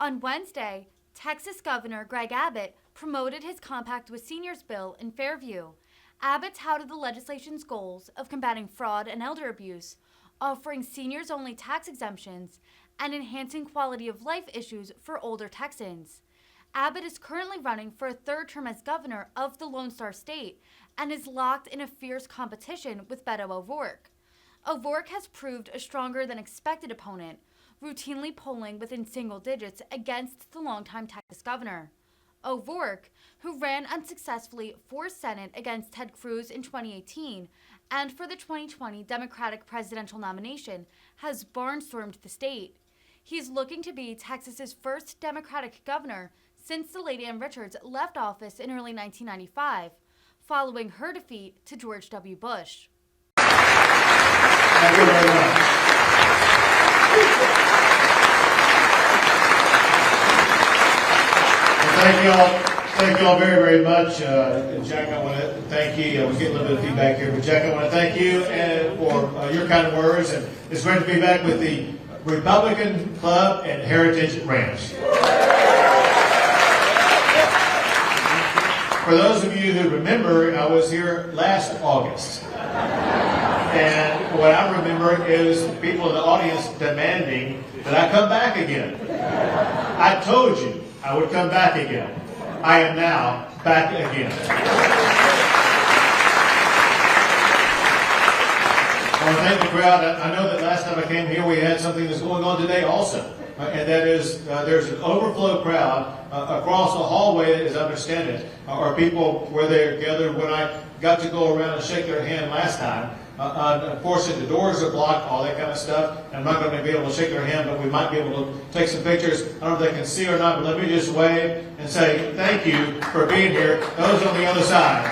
On Wednesday, Texas Governor Greg Abbott promoted his Compact with Seniors bill in Fairview. Abbott touted the legislation's goals of combating fraud and elder abuse, offering seniors-only tax exemptions, and enhancing quality of life issues for older Texans. Abbott is currently running for a third term as governor of the Lone Star State and is locked in a fierce competition with Beto O'Rourke. O'Rourke has proved a stronger than expected opponent, routinely polling within single digits against the longtime Texas governor. O'Rourke, who ran unsuccessfully for Senate against Ted Cruz in 2018 and for the 2020 Democratic presidential nomination, has barnstormed the state. He's looking to be Texas's first Democratic governor since the late Ann Richards left office in early 1995, following her defeat to George W. Bush. Thank you very much. Thank you all very, very much. Jack, I want to thank you. We're getting a little bit of feedback here, but Jack, I want to thank you for your kind words. And it's great to be back with the Republican Club and Heritage Ranch. For those of you who remember, I was here last August. And what I remember is people in the audience demanding that I come back again. I told you I would come back again. I am now back again. I want to thank the crowd. I know that last time I came here we had something that's going on today also. And that is there's an overflow crowd across the hallway, as I understand it, are people where they're gathered. When I got to go around and shake their hand last time, unfortunately, the doors are blocked, all that kind of stuff. I'm not going to be able to shake their hand, but we might be able to take some pictures. I don't know if they can see or not, but let me just wave and say thank you for being here. Those on the other side.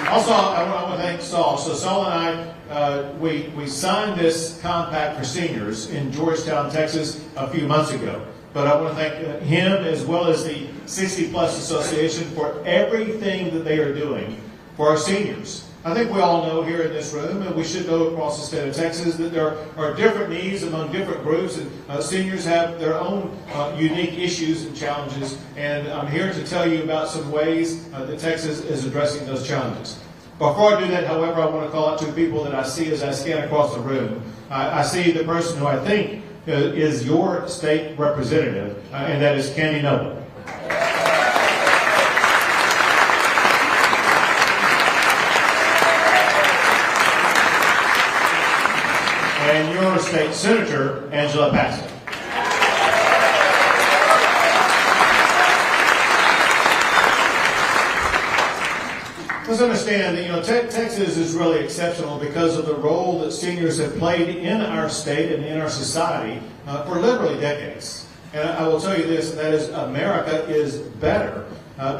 Also, I want to thank Saul. So Saul and I, we signed this compact for seniors in Georgetown, Texas, a few months ago. But I want to thank him as well as the 60 Plus Association for everything that they are doing for our seniors. I think we all know here in this room, and we should know across the state of Texas, that there are different needs among different groups, and seniors have their own unique issues and challenges. And I'm here to tell you about some ways that Texas is addressing those challenges. Before I do that, however, I want to call out two people that I see as I scan across the room. I see the person who I think is your state representative, and that is Candy Noble. And your state senator, Angela Paxton. Let's understand that Texas is really exceptional because of the role that seniors have played in our state and in our society for literally decades. And I will tell you this, and that is America is better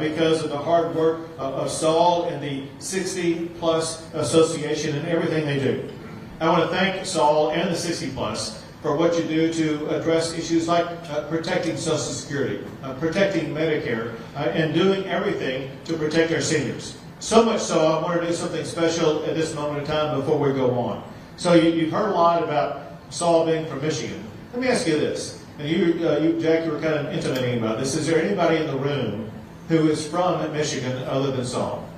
because of the hard work of Saul and the 60 Plus Association and everything they do. I want to thank Saul and the 60 Plus for what you do to address issues like protecting Social Security, protecting Medicare, and doing everything to protect our seniors. So much so, I want to do something special at this moment in time before we go on. So you've heard a lot about Saul being from Michigan. Let me ask you this. And you, Jack, you were kind of intimating about this. Is there anybody in the room who is from Michigan other than Saul?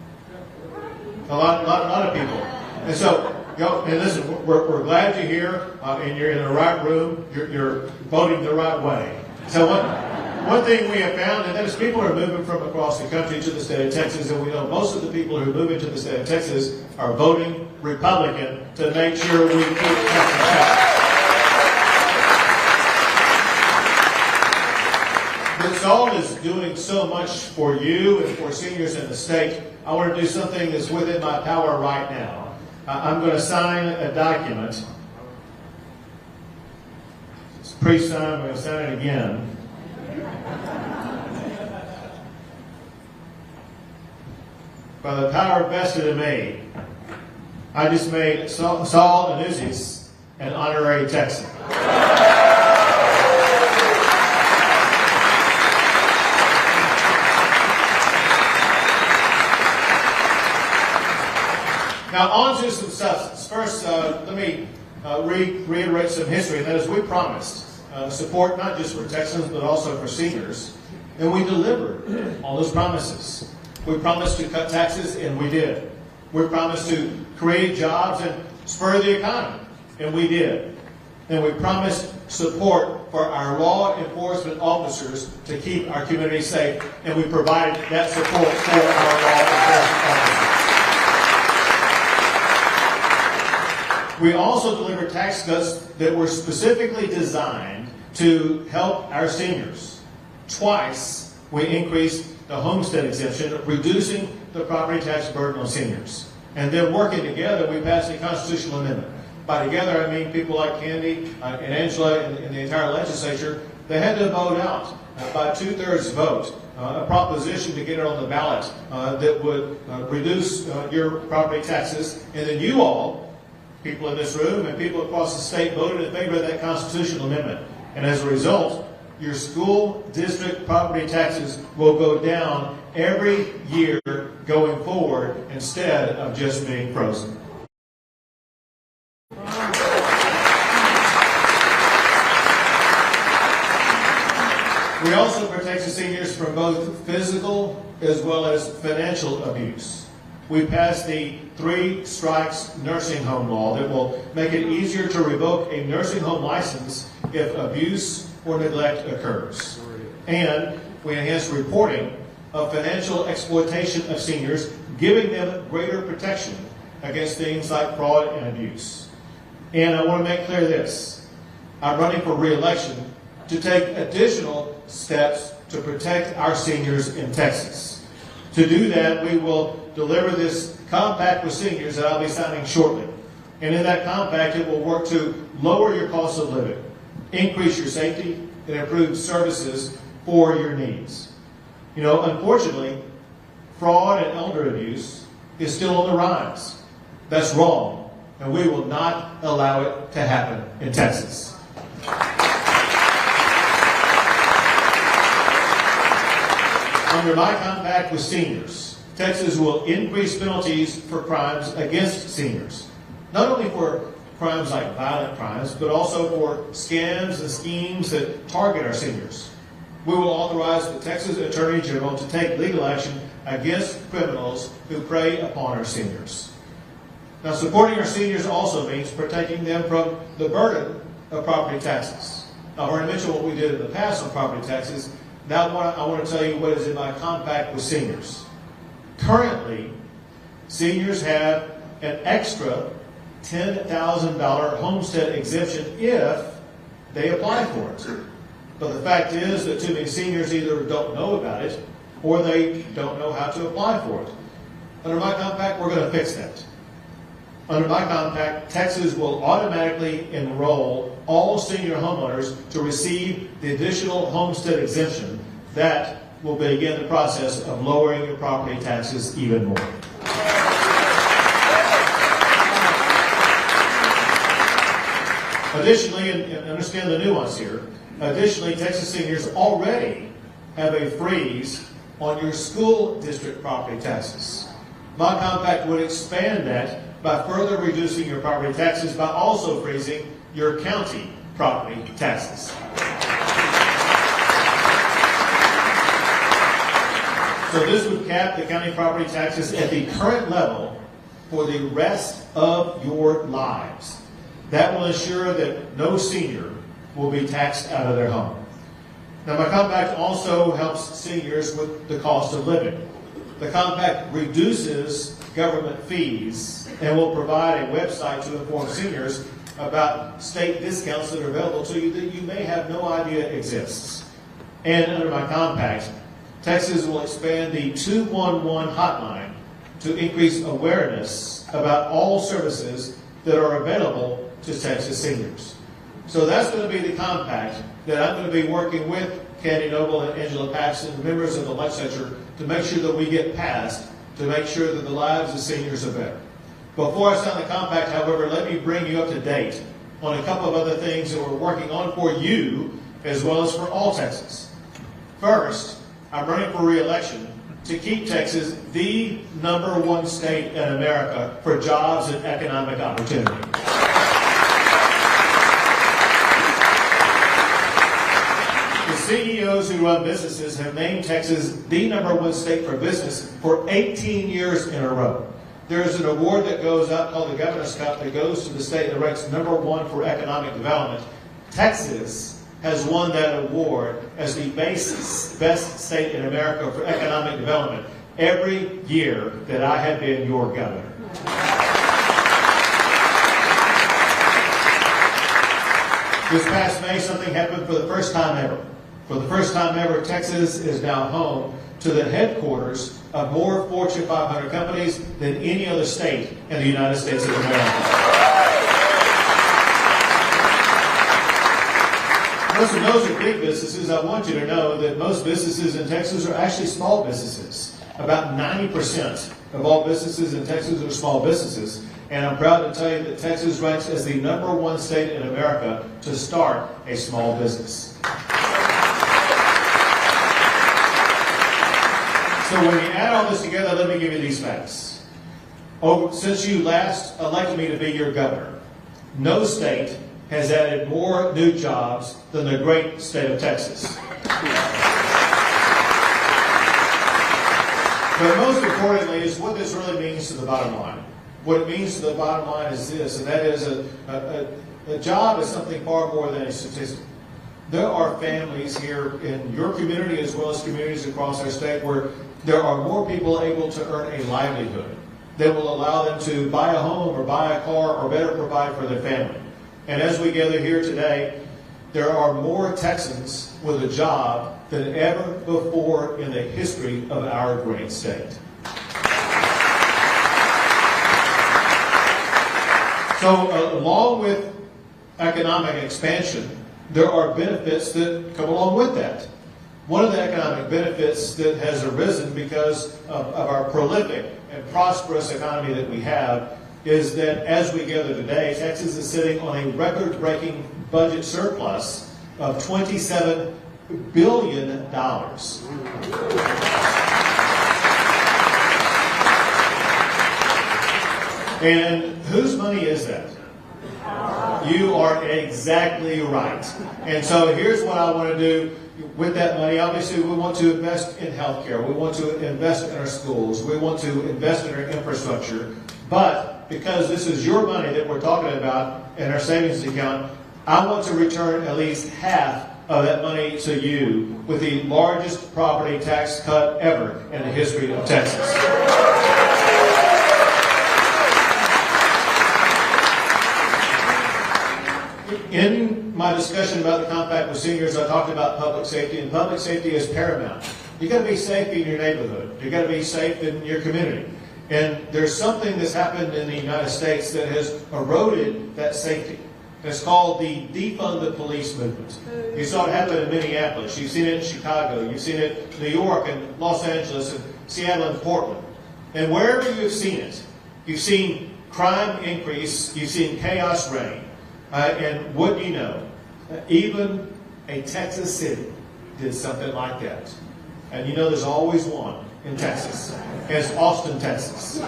A lot of people. And so, and listen, we're glad you're here, and you're in the right room. You're voting the right way. So one thing we have found, and that is people are moving from across the country to the state of Texas, and we know most of the people who are moving to the state of Texas are voting Republican to make sure we keep Texas happy. But Saul is doing so much for you and for seniors in the state. I want to do something that's within my power right now. I'm going to sign a document. It's pre-signed. I'm going to sign it again. By the power vested in me, I just made Saul Anuzis an honorary Texan. Now on to some substance. First, let me reiterate some history, and that is we promised support not just for Texans but also for seniors, and we delivered on those promises. We promised to cut taxes, and we did. We promised to create jobs and spur the economy, and we did. And we promised support for our law enforcement officers to keep our community safe, and we provided that support for our law enforcement officers. We also delivered tax cuts that were specifically designed to help our seniors. Twice, we increased the homestead exemption, reducing the property tax burden on seniors. And then working together, we passed a constitutional amendment. By together, I mean people like Candy and Angela and the entire legislature. They had to vote out by 2/3 vote a proposition to get it on the ballot that would reduce your property taxes. And then you all, people in this room and people across the state, voted in favor of that constitutional amendment. And as a result, your school district property taxes will go down every year going forward instead of just being frozen. We also protect the seniors from both physical as well as financial abuse. We passed the 3 strikes nursing home law that will make it easier to revoke a nursing home license if abuse or neglect occurs. And we enhanced reporting of financial exploitation of seniors, giving them greater protection against things like fraud and abuse. And I want to make clear this. I'm running for re-election to take additional steps to protect our seniors in Texas. To do that, we will deliver this compact with seniors that I'll be signing shortly. And in that compact, it will work to lower your cost of living, increase your safety, and improve services for your needs. You know, unfortunately, fraud and elder abuse is still on the rise. That's wrong, and we will not allow it to happen in Texas. Under my compact with seniors, Texas will increase penalties for crimes against seniors. Not only for crimes like violent crimes, but also for scams and schemes that target our seniors. We will authorize the Texas Attorney General to take legal action against criminals who prey upon our seniors. Now, supporting our seniors also means protecting them from the burden of property taxes. Now, I've already mentioned what we did in the past on property taxes. Now I want to tell you what is in my compact with seniors. Currently, seniors have an extra $10,000 homestead exemption if they apply for it. But the fact is that too many seniors either don't know about it or they don't know how to apply for it. Under my compact, we're going to fix that. Under my compact, Texas will automatically enroll all senior homeowners to receive the additional homestead exemption. That will begin the process of lowering your property taxes even more. Additionally, and understand the nuance here, additionally, Texas seniors already have a freeze on your school district property taxes. My compact would expand that by further reducing your property taxes by also freezing your county property taxes. So this would cap the county property taxes at the current level for the rest of your lives. That will ensure that no senior will be taxed out of their home. Now, my compact also helps seniors with the cost of living. The compact reduces government fees and will provide a website to inform seniors about state discounts that are available to you that you may have no idea exists. And under my compact, Texas will expand the 211 hotline to increase awareness about all services that are available to Texas seniors. So that's going to be the compact that I'm going to be working with Candy Noble and Angela Paxton, members of the legislature, to make sure that we get passed, to make sure that the lives of seniors are better. Before I sign the compact, however, let me bring you up to date on a couple of other things that we're working on for you as well as for all Texans. First, I'm running for re-election to keep Texas the #1 state in America for jobs and economic opportunity. CEOs who run businesses have named Texas the #1 state for business for 18 years in a row. There is an award that goes out called the Governor's Cup that goes to the state that ranks #1 for economic development. Texas has won that award as the best state in America for economic development every year that I have been your governor. This past May, something happened for the first time ever. For the first time ever, Texas is now home to the headquarters of more Fortune 500 companies than any other state in the United States of America. Listen, those are big businesses. I want you to know that most businesses in Texas are actually small businesses. About 90% of all businesses in Texas are small businesses. And I'm proud to tell you that Texas ranks as the #1 state in America to start a small business. So when you add all this together, let me give you these facts. Since you last elected me to be your governor, no state has added more new jobs than the great state of Texas. But most importantly is what this really means to the bottom line. What it means to the bottom line is this, and that is a job is something far more than a statistic. There are families here in your community as well as communities across our state where there are more people able to earn a livelihood that will allow them to buy a home or buy a car or better provide for their family. And as we gather here today, there are more Texans with a job than ever before in the history of our great state. So along with economic expansion, there are benefits that come along with that. One of the economic benefits that has arisen because of our prolific and prosperous economy that we have is that as we gather today, Texas is sitting on a record-breaking budget surplus of $27 billion. And whose money is that? You are exactly right. And so here's what I want to do with that money. Obviously, we want to invest in healthcare. We want to invest in our schools. We want to invest in our infrastructure. But because this is your money that we're talking about in our savings account, I want to return at least half of that money to you with the largest property tax cut ever in the history of Texas. In my discussion about the compact with seniors, I talked about public safety, and public safety is paramount. You've got to be safe in your neighborhood. You've got to be safe in your community. And there's something that's happened in the United States that has eroded that safety. It's called the defund the police movement. You saw it happen in Minneapolis. You've seen it in Chicago. You've seen it in New York and Los Angeles and Seattle and Portland. And wherever you've seen it, you've seen crime increase. You've seen chaos reign. And what do you know? Even a Texas city did something like that. And you know there's always one in Texas. And it's Austin, Texas.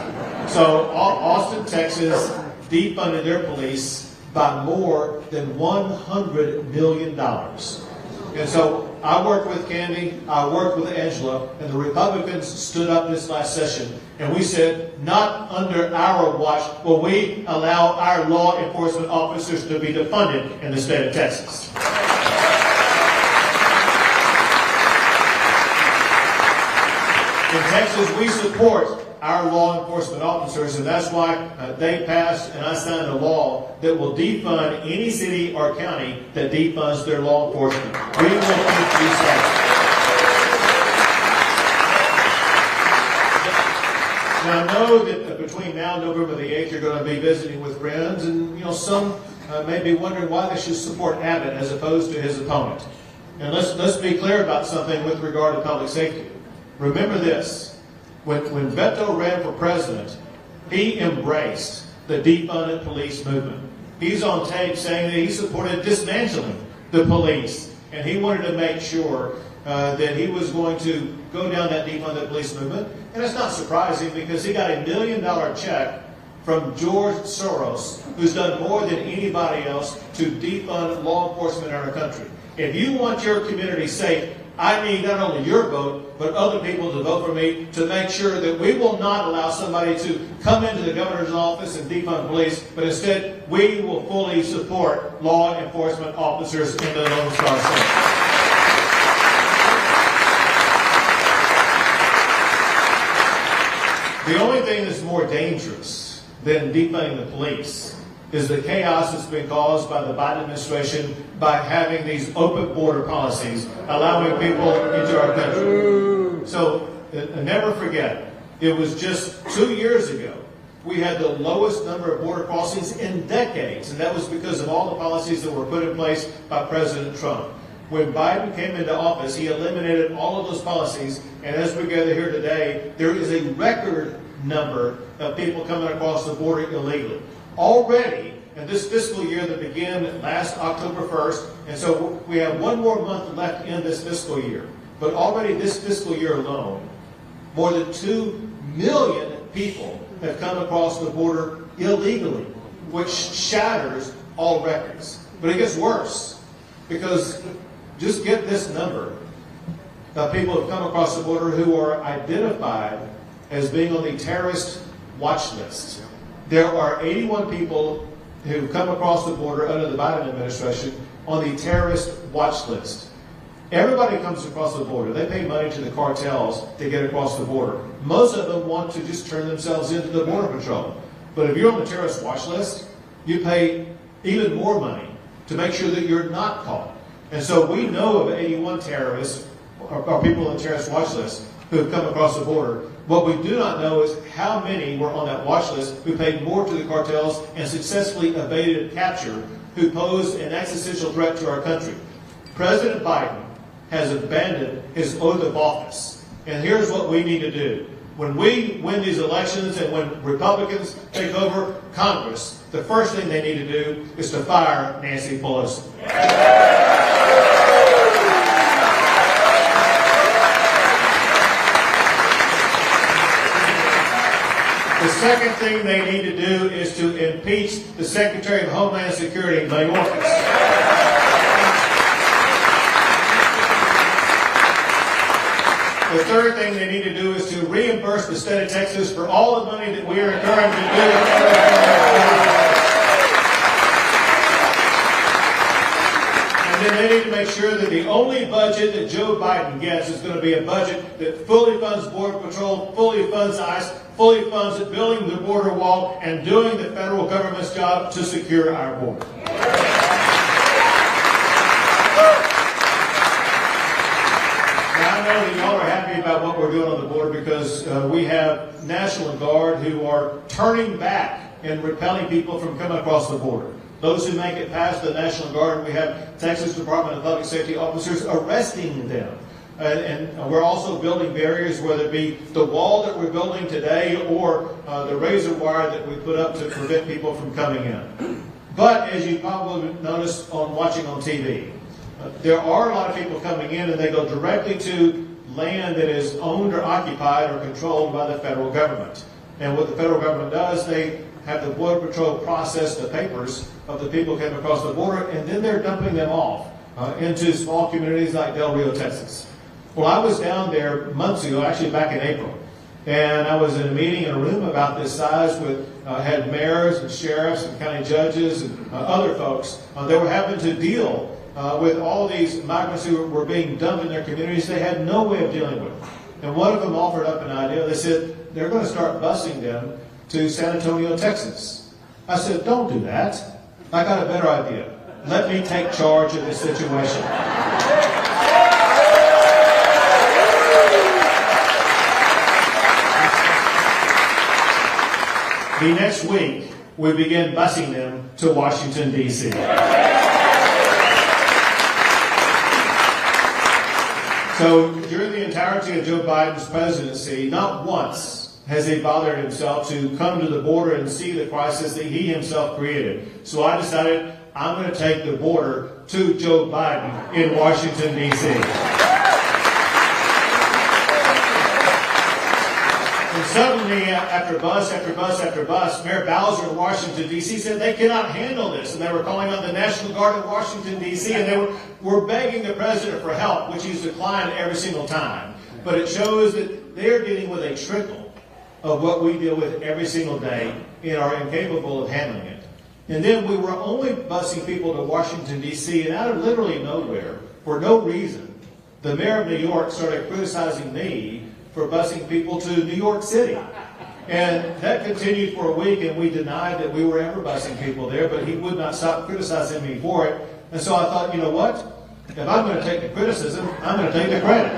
So Austin, Texas defunded their police by more than $100 million. And so I worked with Candy, I worked with Angela, and the Republicans stood up this last session, and we said, not under our watch will we allow our law enforcement officers to be defunded in the state of Texas. In Texas, we support our law enforcement officers, and that's why they passed and I signed a law that will defund any city or county that defunds their law enforcement. We will introduce that. Now, I know that between now and November the 8th, you're going to be visiting with friends, and some may be wondering why they should support Abbott as opposed to his opponent. And let's be clear about something with regard to public safety. Remember this. When Beto ran for president, he embraced the defunded police movement. He's on tape saying that he supported dismantling the police, and he wanted to make sure that he was going to go down that defunded police movement. And it's not surprising because he got $1 million check from George Soros, who's done more than anybody else to defund law enforcement in our country. If you want your community safe, I need not only your vote, but other people to vote for me to make sure that we will not allow somebody to come into the governor's office and defund police, but instead we will fully support law enforcement officers in the Lone Star State. The only thing that's more dangerous than defunding the police is the chaos that's been caused by the Biden administration by having these open border policies, allowing people into our country. So never forget, it was just 2 years ago we had the lowest number of border crossings in decades, and that was because of all the policies that were put in place by President Trump. When Biden came into office, he eliminated all of those policies, and as we gather here today, there is a record number of people coming across the border illegally. Already, in this fiscal year that began last October 1st, and so we have one more month left in this fiscal year, but already this fiscal year alone, more than 2 million people have come across the border illegally, which shatters all records. But it gets worse, because just get this number of people who have come across the border who are identified as being on the terrorist watch list. There are 81 people who come across the border under the Biden administration on the terrorist watch list. Everybody comes across the border. They pay money to the cartels to get across the border. Most of them want to just turn themselves into the Border Patrol. But if you're on the terrorist watch list, you pay even more money to make sure that you're not caught. And so we know of 81 terrorists or people on the terrorist watch list who have come across the border. What we do not know is how many were on that watch list who paid more to the cartels and successfully evaded capture, who posed an existential threat to our country. President Biden has abandoned his oath of office. And here's what we need to do. When we win these elections and when Republicans take over Congress, the first thing they need to do is to fire Nancy Pelosi. The second thing they need to do is to impeach the Secretary of Homeland Security, Mayorkas. The third thing they need to do is to reimburse the state of Texas for all the money that we are incurring to do. And then they need to make sure that the only budget that Joe Biden gets is going to be a budget that fully funds Border Patrol, fully funds ICE, fully funds building the border wall, and doing the federal government's job to secure our border. I know that y'all are happy about what we're doing on the border because we have National Guard who are turning back and repelling people from coming across the border. Those who make it past the National Guard, we have Texas Department of Public Safety officers arresting them. And we're also building barriers, whether it be the wall that we're building today or the razor wire that we put up to prevent people from coming in. But as you probably noticed on watching on TV, there are a lot of people coming in and they go directly to land that is owned or occupied or controlled by the federal government. And what the federal government does, they have the Border Patrol process the papers of the people who came across the border, and then they're dumping them off into small communities like Del Rio, Texas. Well, I was down there months ago, actually back in April, and I was in a meeting in a room about this size with had mayors and sheriffs and county judges and other folks. They were having to deal with all these migrants who were being dumped in their communities they had no way of dealing with. And one of them offered up an idea. They said they're going to start busing them to San Antonio, Texas. I said, don't do that. I got a better idea. Let me take charge of this situation. The next week, we begin busing them to Washington, D.C. So during the entirety of Joe Biden's presidency, not once has he bothered himself to come to the border and see the crisis that he himself created. So I decided I'm going to take the border to Joe Biden in Washington, D.C. And suddenly, after bus after bus after bus, Mayor Bowser of Washington, D.C. said they cannot handle this. And they were calling on the National Guard of Washington, D.C., and they were begging the president for help, which he's declined every single time. But it shows that they're dealing with a trickle of what we deal with every single day and are incapable of handling it. And then we were only busing people to Washington, D.C., and out of literally nowhere, for no reason, the mayor of New York started criticizing me for busing people to New York City. And that continued for a week, and we denied that we were ever busing people there, but he would not stop criticizing me for it. And so I thought, you know what? If I'm going to take the criticism, I'm going to take the credit.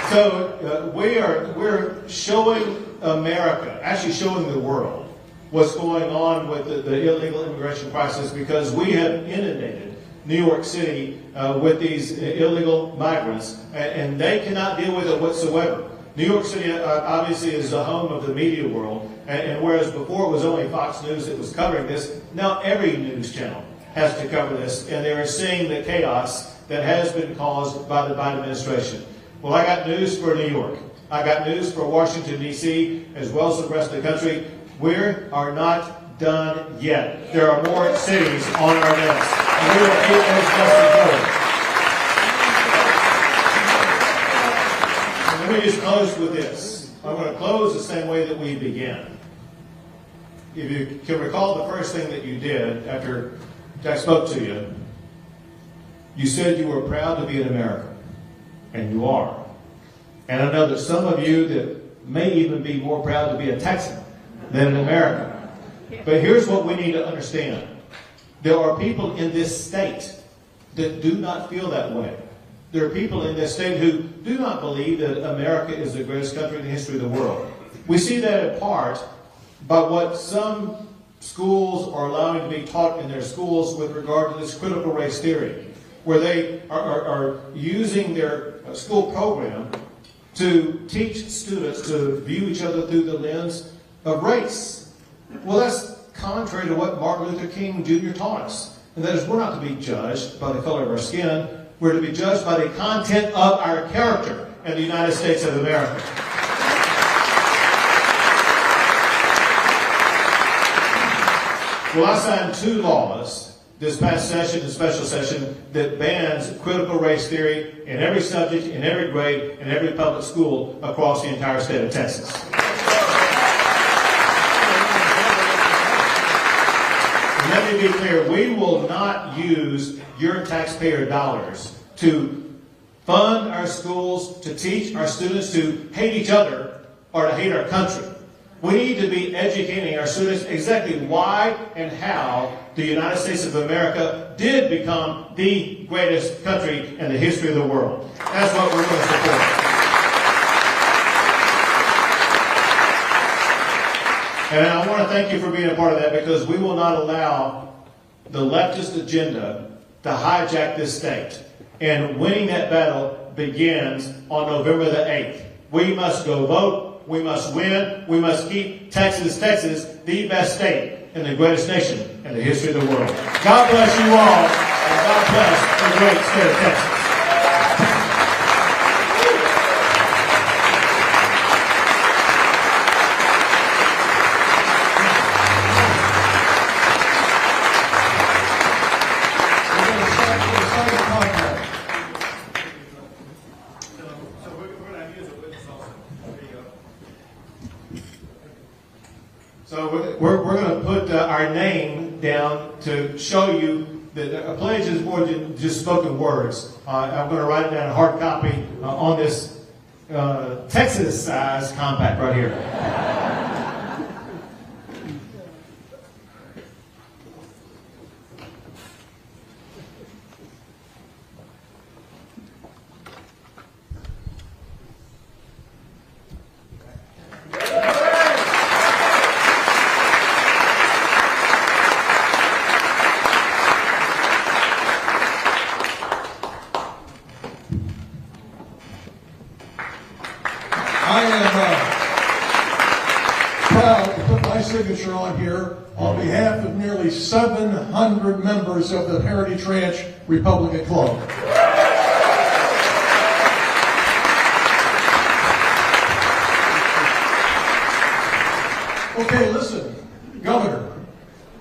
So we're showing America, actually showing the world, what's going on with the illegal immigration crisis, because we have inundated New York City with these illegal migrants, and they cannot deal with it whatsoever. New York City obviously is the home of the media world, and whereas before it was only Fox News that was covering this, now every news channel has to cover this, and they're seeing the chaos that has been caused by the Biden administration. Well, I got news for New York. I got news for Washington, D.C., as well as the rest of the country. We are not done yet. There are more cities on our list, and we will keep those lists going. And let me just close with this. I'm going to close the same way that we began. If you can recall the first thing that you did after I spoke to you, you said you were proud to be an American. And you are. And I know that some of you that may even be more proud to be a Texan than an American. But here's what we need to understand. There are people in this state that do not feel that way. There are people in this state who do not believe that America is the greatest country in the history of the world. We see that in part by what some schools are allowing to be taught in their schools with regard to this critical race theory, where they are using their school program to teach students to view each other through the lens of race. Well, that's contrary to what Martin Luther King Jr. taught us. And that is, we're not to be judged by the color of our skin. We're to be judged by the content of our character in the United States of America. Well, I signed 2 laws this past session, the special session, that bans critical race theory in every subject, in every grade, in every public school across the entire state of Texas. And let me be clear, we will not use your taxpayer dollars to fund our schools, to teach our students to hate each other or to hate our country. We need to be educating our students exactly why and how the United States of America did become the greatest country in the history of the world. That's what we're going to support. And I want to thank you for being a part of that, because we will not allow the leftist agenda to hijack this state. And winning that battle begins on November the 8th. We must go vote. We must win. We must keep Texas, the best state in the greatest nation in the history of the world. God bless you all, and God bless the great state of Texas. So we're going to put our name down to show you that a pledge is more than just spoken words. I'm going to write it down in hard copy on this Texas-sized compact right here. proud to put my signature on here on behalf of nearly 700 members of the Heritage Ranch Republican Club. Okay, listen, Governor,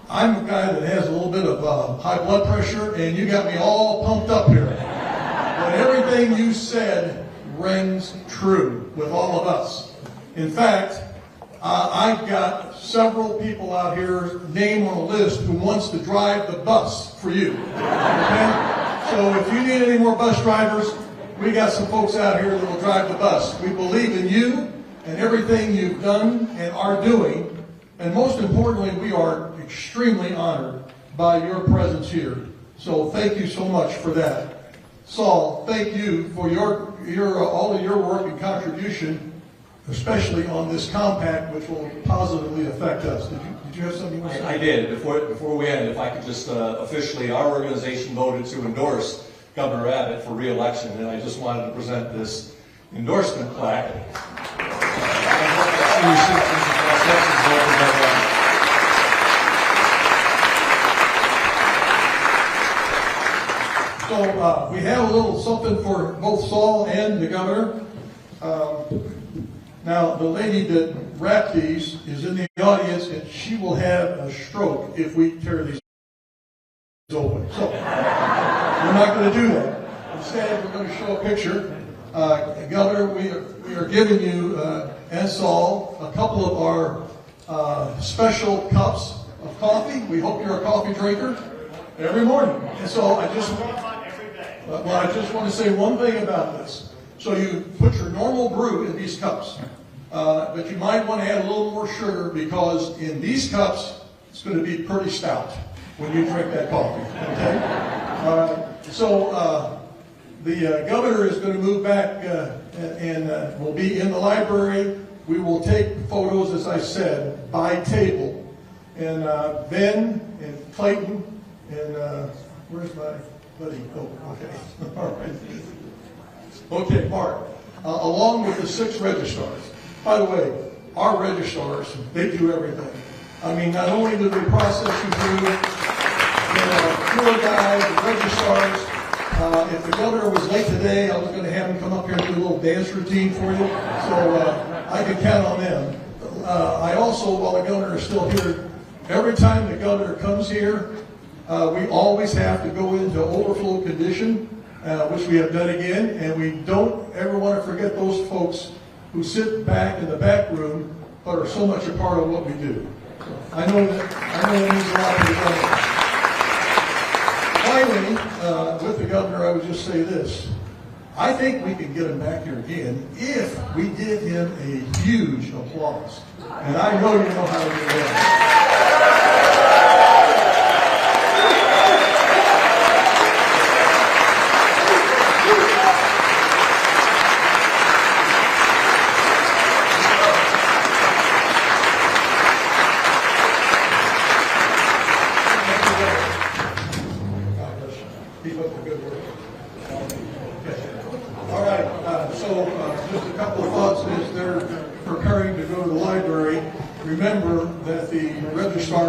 I'm a guy that has a little bit of high blood pressure, and you got me all pumped up here. But everything you said rings true with all of us. In fact, I've got several people out here named on a list who wants to drive the bus for you. Okay? So if you need any more bus drivers, we got some folks out here that will drive the bus. We believe in you and everything you've done and are doing. And most importantly, we are extremely honored by your presence here. So thank you so much for that. Saul, thank you for all of your work and contribution, especially on this compact, which will positively affect us. Did you have something you want to say? I did. Before we end, if I could just officially, our organization voted to endorse Governor Abbott for re-election, and I just wanted to present this endorsement plaque. So we have a little something for both Saul and the governor. Now, the lady that wrapped these is in the audience, and she will have a stroke if we tear these open. So we're not going to do that. Instead, we're going to show a picture. Governor, we are giving you and Saul a couple of our special cups of coffee. We hope you're a coffee drinker every morning. And so I just want to say one thing about this. So you put your normal brew in these cups, but you might want to add a little more sugar because in these cups it's going to be pretty stout when you drink that coffee. Okay. The governor is going to move back and will be in the library. We will take photos, as I said, by table. And Ben and Clayton and where's my buddy? Oh, okay. All right. Okay, Mark. Along with the 6 registrars. By the way, our registrars, they do everything. I mean, not only do they process you through tour guides, the registrars. If the governor was late today, I was going to have him come up here and do a little dance routine for you. So I can count on them. I also, while the governor is still here, every time the governor comes here, we always have to go into overflow condition, which we have done again, and we don't ever want to forget those folks who sit back in the back room but are so much a part of what we do. I know that means a lot to the governor. Finally, with the governor, I would just say this. I think we can get him back here again if we give him a huge applause. And I know you know how to do that. Keep up the good work. All right, just a couple of thoughts as they're preparing to go to the library. Remember that the registrars